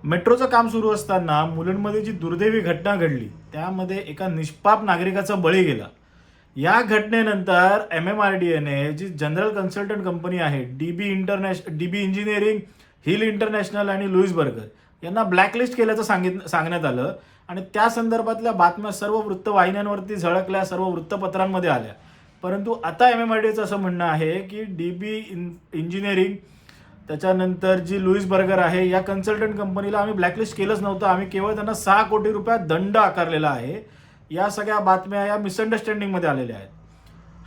मेट्रोचं काम सुरू असताना मुलुंडमध्ये जी दुर्दैवी घटना घडली त्यामध्ये एका निष्पाप नागरिकाचा बळी गेला. या घटनेनंतर MMRDAने जी जनरल कन्सल्टंट कंपनी आहे DB इंजिनिअरिंग, हिल इंटरनॅशनल आणि लुईस बर्गर यांना ब्लॅकलिस्ट केल्याचं सांगण्यात आलं आणि त्या संदर्भातल्या बातम्या सर्व वृत्तवाहिन्यांवरती झळकल्या, सर्व वृत्तपत्रांमध्ये आल्या. परंतु आता MMRDAचं असं म्हणणं आहे की DB इंजिनिअरिंग त्याच्यानंतर जी लुईस बर्गर आहे या कन्सल्टंट कंपनीला आम्ही ब्लॅकलिस्ट केलंच नव्हतं. आम्ही केवळ त्यांना 6 कोटी रुपयात दंड आकारलेला आहे. या सगळ्या बातम्या या मिसअंडरस्टँडिंगमध्ये आलेल्या आहेत.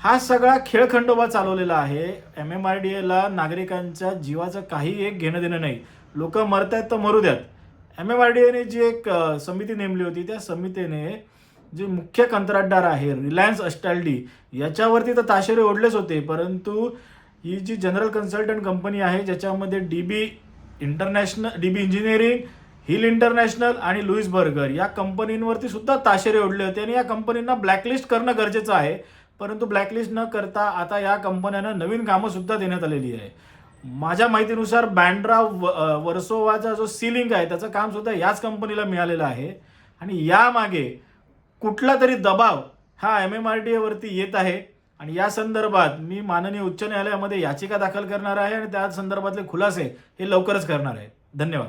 हा सगळा खेळखंडोबा चालवलेला आहे. MMRDAला नागरिकांच्या जीवाचं काही एक घेणं देणं नाही. लोक मरतायत तर मरू द्यात. MMRDAने जी एक समिती नेमली होती त्या समितीने जे मुख्य कंत्राटदार आहे रिलायन्स अस्टाल्डी याच्यावरती तर ताशेरे ओढलेच होते. परंतु ही जी जनरल कन्सल्टंट कंपनी आहे ज्याच्यामध्ये DB इंजिनिअरिंग, हिल इंटरनॅशनल आणि लुईस बर्गर या कंपनींवरती सुद्धा ताशेरे ओढले होते आणि या कंपनींना ब्लॅकलिस्ट करणं गरजेचं आहे. परंतु ब्लॅकलिस्ट न करता आता या कंपन्यांना नवीन कामं सुद्धा देण्यात आलेली आहे. माझ्या माहितीनुसार बँड्रा वर्सोवाचा जो सीलिंग आहे त्याचं काम सुद्धा याच कंपनीला मिळालेलं आहे आणि यामागे कुठला तरी दबाव हा MMRDA वरती येत आहे आणि या संदर्भात मी माननीय उच्च न्यायालयामध्ये याचिका दाखल करणार आहे आणि त्या संदर्भातले खुलासे हे लवकरच करणार आहे. धन्यवाद.